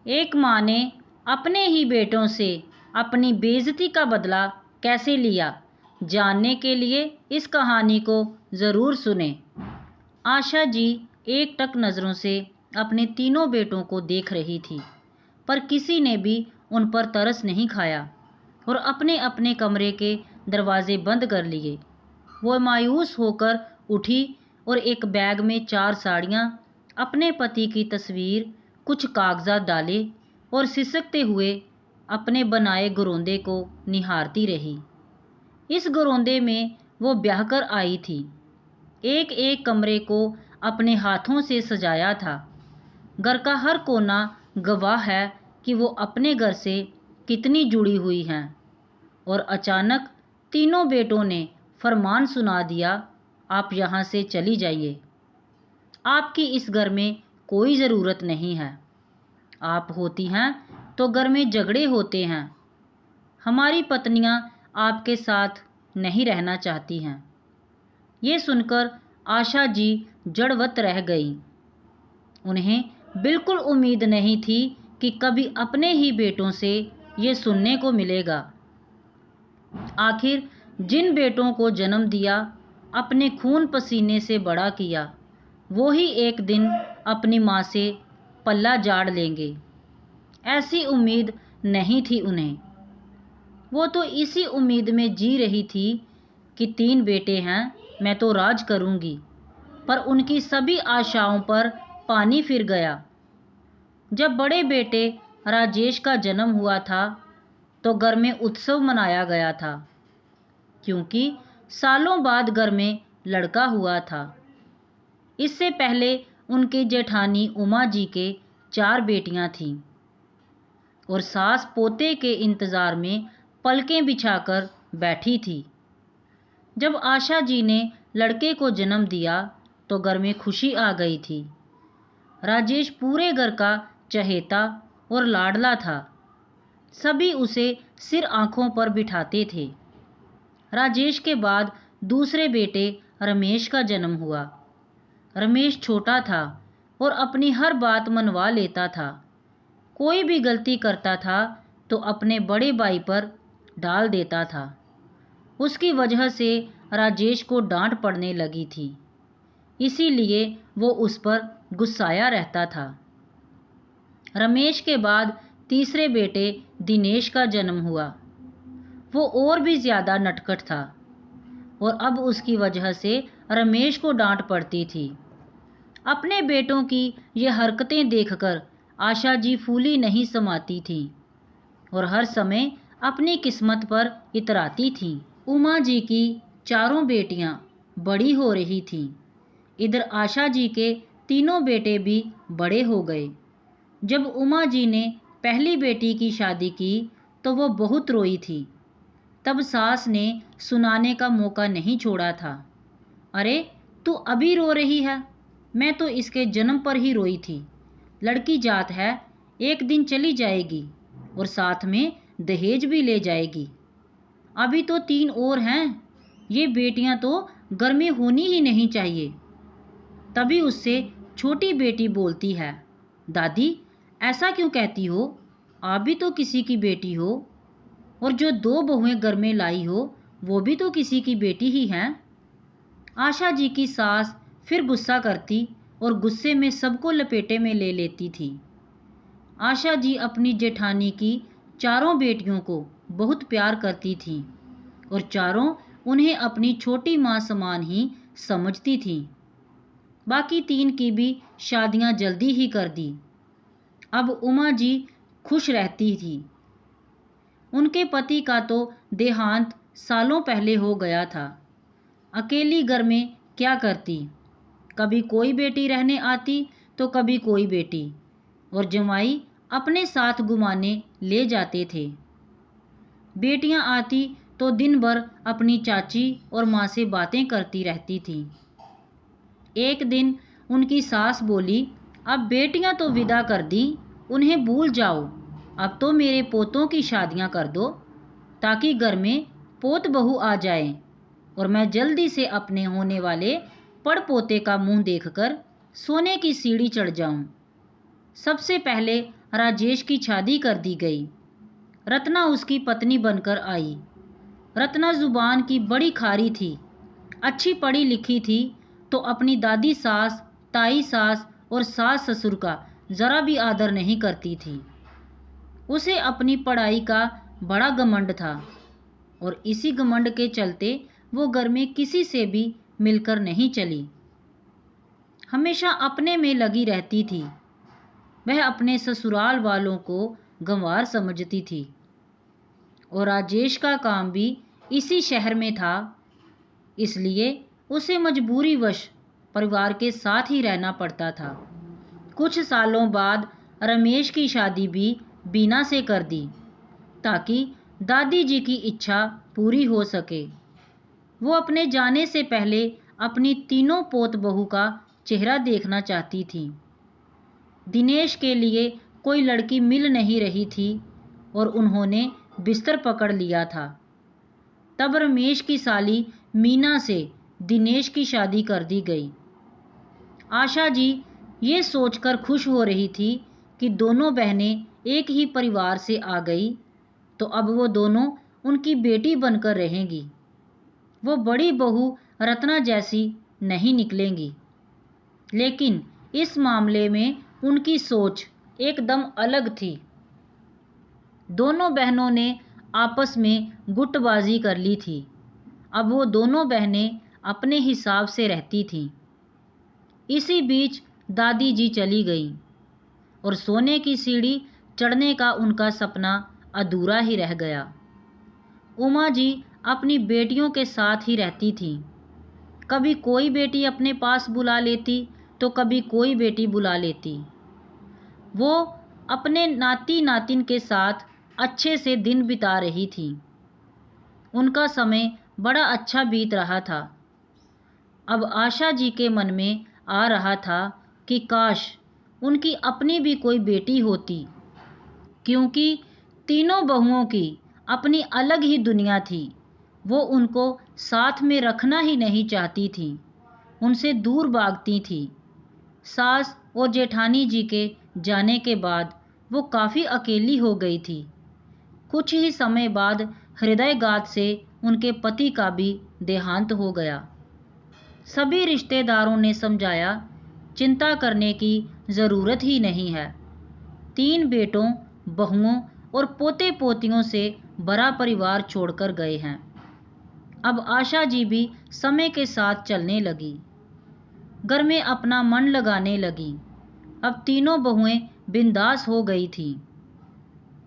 एक माँ ने अपने ही बेटों से अपनी बेइज्जती का बदला कैसे लिया, जानने के लिए इस कहानी को ज़रूर सुने। आशा जी एकटक नज़रों से अपने तीनों बेटों को देख रही थी, पर किसी ने भी उन पर तरस नहीं खाया और अपने अपने कमरे के दरवाजे बंद कर लिए। वो मायूस होकर उठी और एक बैग में 4 साड़ियाँ, अपने पति की तस्वीर, कुछ कागजात डाले और सिसकते हुए अपने बनाए घरौंदे को निहारती रही। इस घरौंदे में वो ब्याह कर आई थी। एक एक कमरे को अपने हाथों से सजाया था। घर का हर कोना गवाह है कि वो अपने घर से कितनी जुड़ी हुई हैं। और अचानक तीनों बेटों ने फरमान सुना दिया, आप यहाँ से चली जाइए। आपकी इस घर में कोई ज़रूरत नहीं है। आप होती हैं तो घर में झगड़े होते हैं। हमारी पत्नियां आपके साथ नहीं रहना चाहती हैं। ये सुनकर आशा जी जड़वत रह गई। उन्हें बिल्कुल उम्मीद नहीं थी कि कभी अपने ही बेटों से ये सुनने को मिलेगा। आखिर जिन बेटों को जन्म दिया, अपने खून पसीने से बड़ा किया, वो ही एक दिन अपनी माँ से पल्ला झाड़ लेंगे। ऐसी उम्मीद नहीं थी उन्हें। वो तो इसी उम्मीद में जी रही थी कि 3 बेटे हैं, मैं तो राज करूंगी। पर उनकी सभी आशाओं पर पानी फिर गया। जब बड़े बेटे राजेश का जन्म हुआ था तो घर में उत्सव मनाया गया था, क्योंकि सालों बाद घर में लड़का हुआ था। इससे पहले उनके जेठानी उमा जी के 4 बेटियां थीं और सास पोते के इंतज़ार में पलकें बिछाकर बैठी थी। जब आशा जी ने लड़के को जन्म दिया तो घर में खुशी आ गई थी। राजेश पूरे घर का चहेता और लाडला था। सभी उसे सिर आंखों पर बिठाते थे। राजेश के बाद दूसरे बेटे रमेश का जन्म हुआ। रमेश छोटा था और अपनी हर बात मनवा लेता था। कोई भी गलती करता था तो अपने बड़े भाई पर डाल देता था। उसकी वजह से राजेश को डांट पड़ने लगी थी, इसीलिए वो उस पर गुस्साया रहता था। रमेश के बाद तीसरे बेटे दिनेश का जन्म हुआ। वो और भी ज़्यादा नटखट था और अब उसकी वजह से रमेश को डांट पड़ती थी। अपने बेटों की ये हरकतें देखकर आशा जी फूली नहीं समाती थी और हर समय अपनी किस्मत पर इतराती थी। उमा जी की 4 बेटियां बड़ी हो रही थीं। इधर आशा जी के तीनों बेटे भी बड़े हो गए। जब उमा जी ने पहली बेटी की शादी की तो वो बहुत रोई थी। तब सास ने सुनाने का मौका नहीं छोड़ा था। अरे तू अभी रो रही है, मैं तो इसके जन्म पर ही रोई थी। लड़की जात है, एक दिन चली जाएगी और साथ में दहेज भी ले जाएगी। अभी तो 3 और हैं, ये बेटियां तो घर में होनी ही नहीं चाहिए। तभी उससे छोटी बेटी बोलती है, दादी ऐसा क्यों कहती हो, आप भी तो किसी की बेटी हो और जो 2 बहुएं घर में लाई हो वो भी तो किसी की बेटी ही हैं। आशा जी की सास फिर गुस्सा करती और गुस्से में सबको लपेटे में ले लेती थी। आशा जी अपनी जेठानी की 4 बेटियों को बहुत प्यार करती थी और चारों उन्हें अपनी छोटी माँ समान ही समझती थी। बाकी 3 की भी शादियाँ जल्दी ही कर दी। अब उमा जी खुश रहती थी। उनके पति का तो देहांत सालों पहले हो गया था। अकेली घर में क्या करती, कभी कोई बेटी रहने आती तो कभी कोई बेटी, और जमाई अपने साथ घुमाने ले जाते थे। बेटियां आती तो दिन भर अपनी चाची और माँ से बातें करती रहती थीं। एक दिन उनकी सास बोली, अब बेटियां तो विदा कर दी, उन्हें भूल जाओ, अब तो मेरे पोतों की शादियां कर दो ताकि घर में पोत बहू आ जाए और मैं जल्दी से अपने होने वाले पड़ पोते का मुंह देखकर सोने की सीढ़ी चढ़ जाऊं। सबसे पहले राजेश की शादी कर दी गई। रत्ना उसकी पत्नी बनकर आई। रत्ना जुबान की बड़ी खारी थी, अच्छी पढ़ी लिखी थी, तो अपनी दादी सास, ताई सास और सास ससुर का ज़रा भी आदर नहीं करती थी। उसे अपनी पढ़ाई का बड़ा घमंड था और इसी घमंड के चलते वो घर में किसी से भी मिलकर नहीं चली। हमेशा अपने में लगी रहती थी। वह अपने ससुराल वालों को गंवार समझती थी और राजेश का काम भी इसी शहर में था, इसलिए उसे मजबूरीवश परिवार के साथ ही रहना पड़ता था। कुछ सालों बाद रमेश की शादी भी बीना से कर दी ताकि दादी जी की इच्छा पूरी हो सके। वो अपने जाने से पहले अपनी तीनों पोत बहू का चेहरा देखना चाहती थी। दिनेश के लिए कोई लड़की मिल नहीं रही थी और उन्होंने बिस्तर पकड़ लिया था। तब रमेश की साली मीना से दिनेश की शादी कर दी गई। आशा जी ये सोचकर खुश हो रही थी कि दोनों बहनें एक ही परिवार से आ गई तो अब वो दोनों उनकी बेटी बनकर रहेंगी। वो बड़ी बहू रत्ना जैसी नहीं निकलेंगी। लेकिन इस मामले में उनकी सोच एकदम अलग थी। दोनों बहनों ने आपस में गुटबाजी कर ली थी। अब वो दोनों बहनें अपने हिसाब से रहती थीं। इसी बीच दादी जी चली गईं और सोने की सीढ़ी चढ़ने का उनका सपना अधूरा ही रह गया। उमा जी अपनी बेटियों के साथ ही रहती थीं। कभी कोई बेटी अपने पास बुला लेती तो कभी कोई बेटी बुला लेती। वो अपने नाती नातिन के साथ अच्छे से दिन बिता रही थी। उनका समय बड़ा अच्छा बीत रहा था। अब आशा जी के मन में आ रहा था कि काश उनकी अपनी भी कोई बेटी होती, क्योंकि तीनों बहुओं की अपनी अलग ही दुनिया थी। वो उनको साथ में रखना ही नहीं चाहती थी, उनसे दूर भागती थी। सास और जेठानी जी के जाने के बाद वो काफ़ी अकेली हो गई थी। कुछ ही समय बाद हृदयघात से उनके पति का भी देहांत हो गया। सभी रिश्तेदारों ने समझाया, चिंता करने की ज़रूरत ही नहीं है। 3 बेटों, बहुओं और पोते पोतियों से बड़ा परिवार छोड़कर गए हैं। अब आशा जी भी समय के साथ चलने लगी, घर में अपना मन लगाने लगी। अब तीनों बहुएं बिंदास हो गई थी।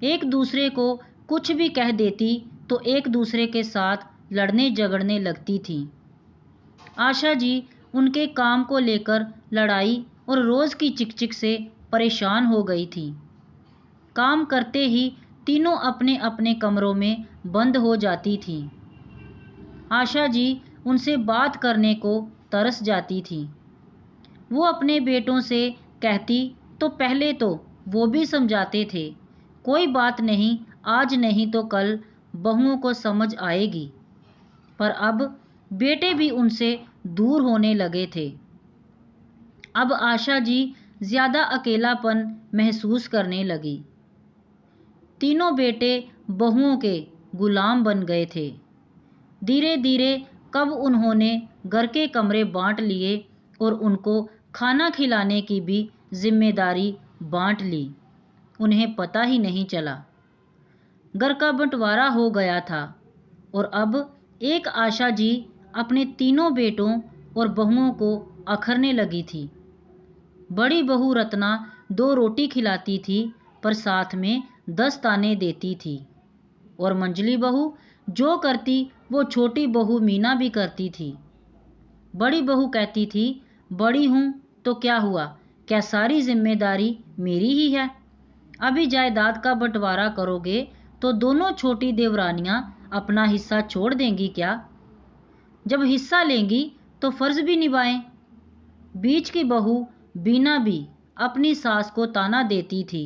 एक दूसरे को कुछ भी कह देती तो एक दूसरे के साथ लड़ने झगड़ने लगती थी। आशा जी उनके काम को लेकर लड़ाई और रोज़ की चिकचिक से परेशान हो गई थी। काम करते ही तीनों अपने अपने कमरों में बंद हो जाती थीं। आशा जी उनसे बात करने को तरस जाती थी। वो अपने बेटों से कहती तो पहले तो वो भी समझाते थे, कोई बात नहीं, आज नहीं तो कल बहुओं को समझ आएगी। पर अब बेटे भी उनसे दूर होने लगे थे। अब आशा जी ज़्यादा अकेलापन महसूस करने लगी। तीनों बेटे बहुओं के गुलाम बन गए थे। धीरे धीरे कब उन्होंने घर के कमरे बांट लिए और उनको खाना खिलाने की भी जिम्मेदारी बांट ली, उन्हें पता ही नहीं चला। घर का बंटवारा हो गया था और अब एक आशा जी अपने तीनों बेटों और बहुओं को अखरने लगी थी। बड़ी बहू रत्ना 2 रोटी खिलाती थी पर साथ में 10 ताने देती थी और मंजली बहू जो करती वो छोटी बहू मीना भी करती थी। बड़ी बहू कहती थी, बड़ी हूँ तो क्या हुआ, क्या सारी जिम्मेदारी मेरी ही है? अभी जायदाद का बंटवारा करोगे तो दोनों छोटी देवरानियाँ अपना हिस्सा छोड़ देंगी क्या? जब हिस्सा लेंगी तो फ़र्ज़ भी निभाएं। बीच की बहू बीना भी अपनी सास को ताना देती थी,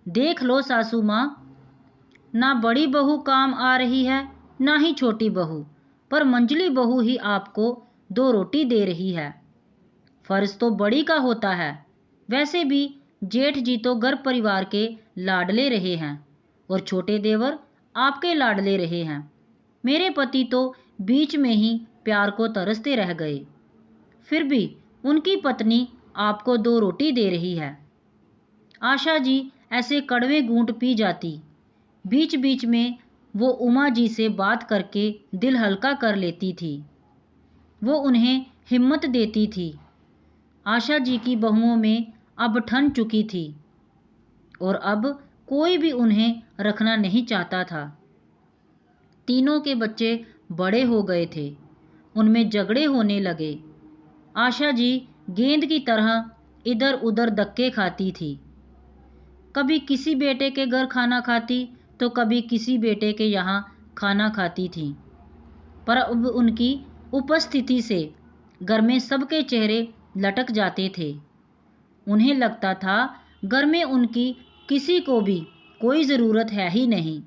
देख लो सासू माँ, ना बड़ी बहू काम आ रही है ना ही छोटी बहू, पर मंजली बहू ही आपको 2 रोटी दे रही है। फ़र्ज़ तो बड़ी का होता है, वैसे भी जेठ जी तो घर परिवार के लाडले रहे हैं और छोटे देवर आपके लाडले रहे हैं। मेरे पति तो बीच में ही प्यार को तरसते रह गए। फिर भी उनकी पत्नी आपको 2 रोटी दे रही है। आशा जी ऐसे कड़वे घूंट पी जाती। बीच बीच में वो उमा जी से बात करके दिल हल्का कर लेती थी। वो उन्हें हिम्मत देती थी। आशा जी की बहुओं में अब ठन चुकी थी और अब कोई भी उन्हें रखना नहीं चाहता था। तीनों के बच्चे बड़े हो गए थे। उनमें झगड़े होने लगे। आशा जी गेंद की तरह इधर उधर धक्के खाती थी। कभी किसी बेटे के घर खाना खाती तो कभी किसी बेटे के यहाँ खाना खाती थी। पर अब उनकी उपस्थिति से घर में सबके चेहरे लटक जाते थे। उन्हें लगता था घर में उनकी किसी को भी कोई ज़रूरत है ही नहीं।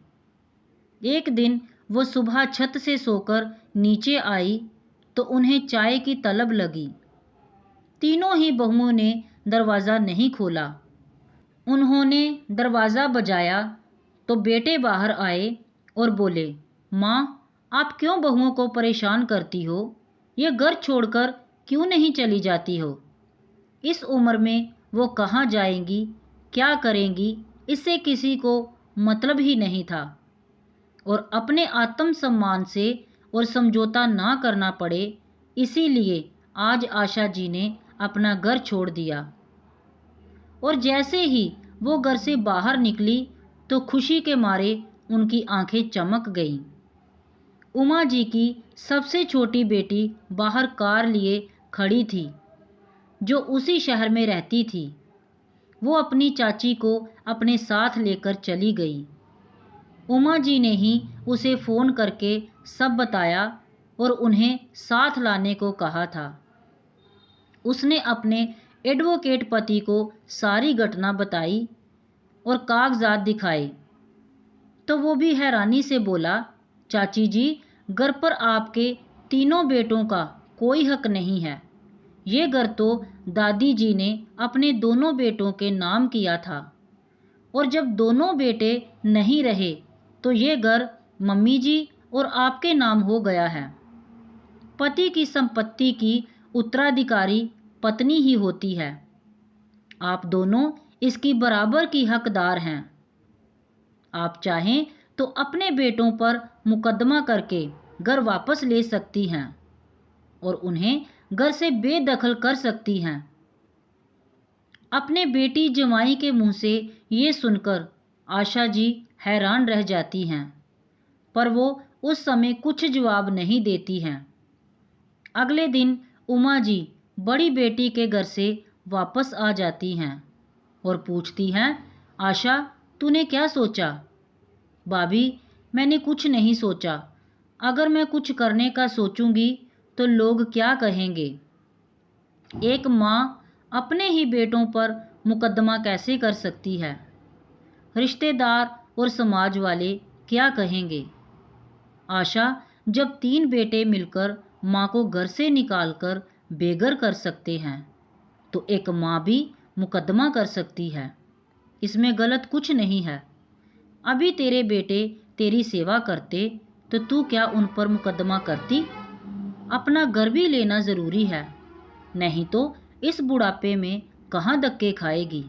एक दिन वो सुबह छत से सोकर नीचे आई तो उन्हें चाय की तलब लगी। तीनों ही बहुओं ने दरवाज़ा नहीं खोला। उन्होंने दरवाज़ा बजाया तो बेटे बाहर आए और बोले, माँ, आप क्यों बहुओं को परेशान करती हो? ये घर छोड़कर क्यों नहीं चली जाती हो? इस उम्र में वो कहाँ जाएंगी, क्या करेंगी, इससे किसी को मतलब ही नहीं था। और अपने आत्मसम्मान से और समझौता ना करना पड़े, इसीलिए आज आशा जी ने अपना घर छोड़ दिया। और जैसे ही वो घर से बाहर निकली तो खुशी के मारे उनकी आंखें चमक गईं। उमा जी की सबसे छोटी बेटी बाहर कार लिए खड़ी थी, जो उसी शहर में रहती थी। वो अपनी चाची को अपने साथ लेकर चली गई। उमा जी ने ही उसे फ़ोन करके सब बताया और उन्हें साथ लाने को कहा था। उसने अपने एडवोकेट पति को सारी घटना बताई और कागजात दिखाए तो वो भी हैरानी से बोला, चाची जी, घर पर आपके तीनों बेटों का कोई हक नहीं है। ये घर तो दादी जी ने अपने दोनों बेटों के नाम किया था और जब दोनों बेटे नहीं रहे तो ये घर मम्मी जी और आपके नाम हो गया है। पति की संपत्ति की उत्तराधिकारी पत्नी ही होती है। आप दोनों इसकी बराबर की हकदार हैं। आप चाहें तो अपने बेटों पर मुकदमा करके घर वापस ले सकती हैं और उन्हें घर से बेदखल कर सकती हैं। अपने बेटी जमाई के मुंह से ये सुनकर आशा जी हैरान रह जाती हैं, पर वो उस समय कुछ जवाब नहीं देती हैं। अगले दिन उमा जी बड़ी बेटी के घर से वापस आ जाती हैं और पूछती हैं, आशा, तूने क्या सोचा? भाभी, मैंने कुछ नहीं सोचा। अगर मैं कुछ करने का सोचूंगी तो लोग क्या कहेंगे? एक माँ अपने ही बेटों पर मुकदमा कैसे कर सकती है? रिश्तेदार और समाज वाले क्या कहेंगे? आशा, जब 3 बेटे मिलकर माँ को घर से निकालकर बेघर कर सकते हैं तो एक माँ भी मुकदमा कर सकती है। इसमें गलत कुछ नहीं है। अभी तेरे बेटे तेरी सेवा करते तो तू क्या उन पर मुकदमा करती? अपना घर भी लेना ज़रूरी है, नहीं तो इस बुढ़ापे में कहाँ धक्के खाएगी?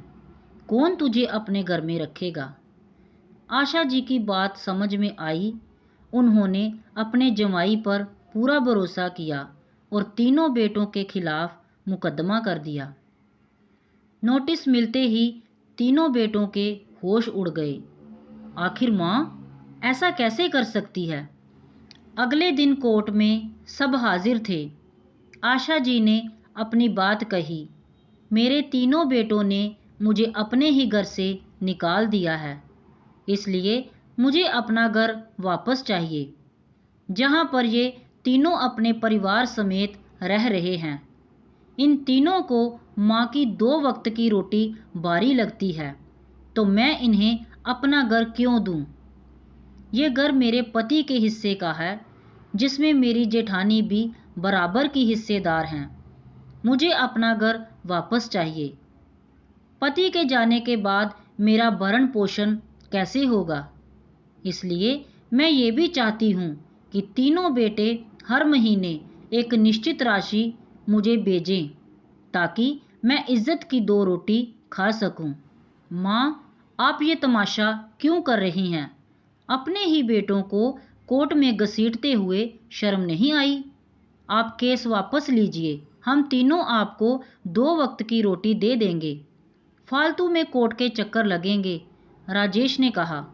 कौन तुझे अपने घर में रखेगा? आशा जी की बात समझ में आई। उन्होंने अपने जमाई पर पूरा भरोसा किया और तीनों बेटों के खिलाफ मुकदमा कर दिया। नोटिस मिलते ही तीनों बेटों के होश उड़ गए। आखिर माँ ऐसा कैसे कर सकती है? अगले दिन कोर्ट में सब हाजिर थे। आशा जी ने अपनी बात कही, मेरे तीनों बेटों ने मुझे अपने ही घर से निकाल दिया है, इसलिए मुझे अपना घर वापस चाहिए, जहाँ पर ये तीनों अपने परिवार समेत रह रहे हैं। इन तीनों को माँ की 2 वक्त की रोटी भारी लगती है, तो मैं इन्हें अपना घर क्यों दूँ? ये घर मेरे पति के हिस्से का है, जिसमें मेरी जेठानी भी बराबर की हिस्सेदार हैं। मुझे अपना घर वापस चाहिए। पति के जाने के बाद मेरा भरण पोषण कैसे होगा? इसलिए मैं ये भी चाहती हूँ कि तीनों बेटे हर महीने एक निश्चित राशि मुझे भेजें ताकि मैं इज्जत की 2 रोटी खा सकूं। माँ, आप ये तमाशा क्यों कर रही हैं? अपने ही बेटों को कोर्ट में घसीटते हुए शर्म नहीं आई? आप केस वापस लीजिए, हम तीनों आपको 2 वक्त की रोटी दे देंगे। फालतू में कोर्ट के चक्कर लगेंगे, राजेश ने कहा।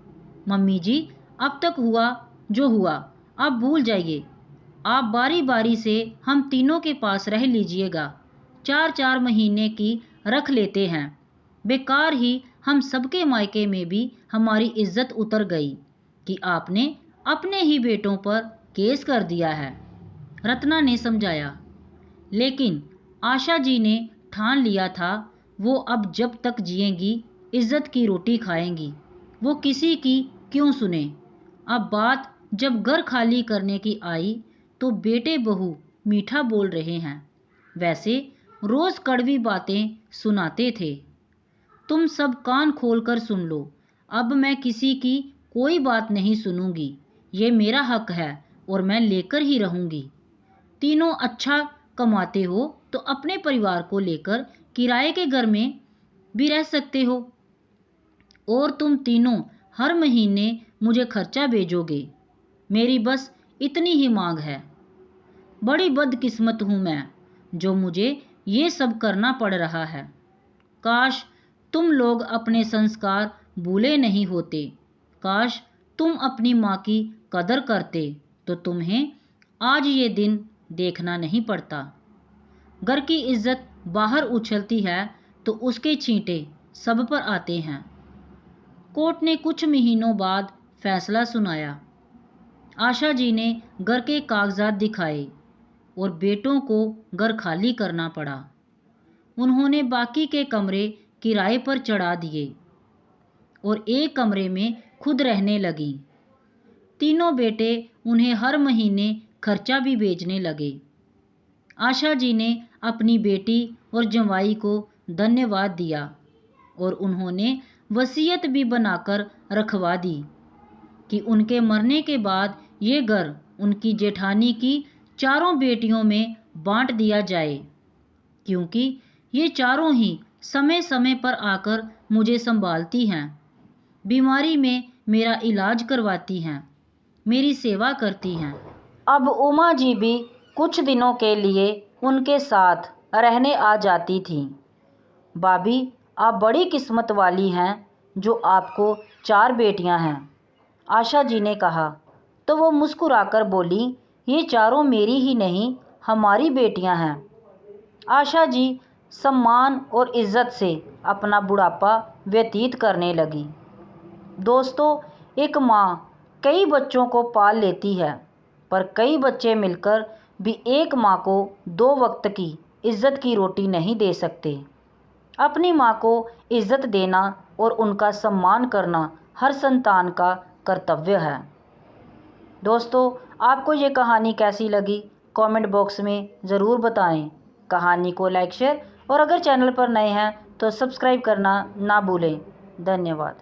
मम्मी जी, अब तक हुआ जो हुआ, आप भूल जाइए। आप बारी बारी से हम तीनों के पास रह लीजिएगा। 4-4 महीने की रख लेते हैं। बेकार ही हम सबके मायके में भी हमारी इज्जत उतर गई कि आपने अपने ही बेटों पर केस कर दिया है, रत्ना ने समझाया। लेकिन आशा जी ने ठान लिया था वो अब जब तक जिएंगी इज्जत की रोटी खाएंगी, वो किसी की क्यों सुने। अब बात जब घर खाली करने की आई तो बेटे बहू मीठा बोल रहे हैं, वैसे रोज कड़वी बातें सुनाते थे। तुम सब कान खोलकर सुन लो, अब मैं किसी की कोई बात नहीं सुनूंगी, ये मेरा हक है और मैं लेकर ही रहूंगी। तीनों अच्छा कमाते हो तो अपने परिवार को लेकर किराए के घर में भी रह सकते हो, और तुम तीनों हर महीने मुझे खर्चा भेजोगे। मेरी बस इतनी ही मांग है। बड़ी बदकिस्मत हूँ मैं जो मुझे ये सब करना पड़ रहा है। काश तुम लोग अपने संस्कार भूले नहीं होते। काश तुम अपनी माँ की कदर करते तो तुम्हें आज ये दिन देखना नहीं पड़ता। घर की इज्जत बाहर उछलती है तो उसके छींटे सब पर आते हैं। कोर्ट ने कुछ महीनों बाद फैसला सुनाया। आशा जी ने घर के कागजात दिखाए और बेटों को घर खाली करना पड़ा। उन्होंने बाकी के कमरे किराए पर चढ़ा दिए और एक कमरे में खुद रहने लगी। तीनों बेटे उन्हें हर महीने खर्चा भी भेजने लगे। आशा जी ने अपनी बेटी और जंवाई को धन्यवाद दिया और उन्होंने वसीयत भी बनाकर रखवा दी कि उनके मरने के बाद ये घर उनकी जेठानी की 4 बेटियों में बांट दिया जाए, क्योंकि ये चारों ही समय समय पर आकर मुझे संभालती हैं, बीमारी में मेरा इलाज करवाती हैं, मेरी सेवा करती हैं। अब उमा जी भी कुछ दिनों के लिए उनके साथ रहने आ जाती थीं। भाभी, आप बड़ी किस्मत वाली हैं जो आपको 4 बेटियां हैं, आशा जी ने कहा। तो वो मुस्कुराकर बोली, ये चारों मेरी ही नहीं हमारी बेटियां हैं। आशा जी सम्मान और इज्जत से अपना बुढ़ापा व्यतीत करने लगी। दोस्तों, एक माँ कई बच्चों को पाल लेती है, पर कई बच्चे मिलकर भी एक माँ को 2 वक्त की इज्जत की रोटी नहीं दे सकते। अपनी माँ को इज्जत देना और उनका सम्मान करना हर संतान का कर्तव्य है। दोस्तों, आपको ये कहानी कैसी लगी कमेंट बॉक्स में ज़रूर बताएं। कहानी को लाइक शेयर और अगर चैनल पर नए हैं तो सब्सक्राइब करना ना भूलें। धन्यवाद।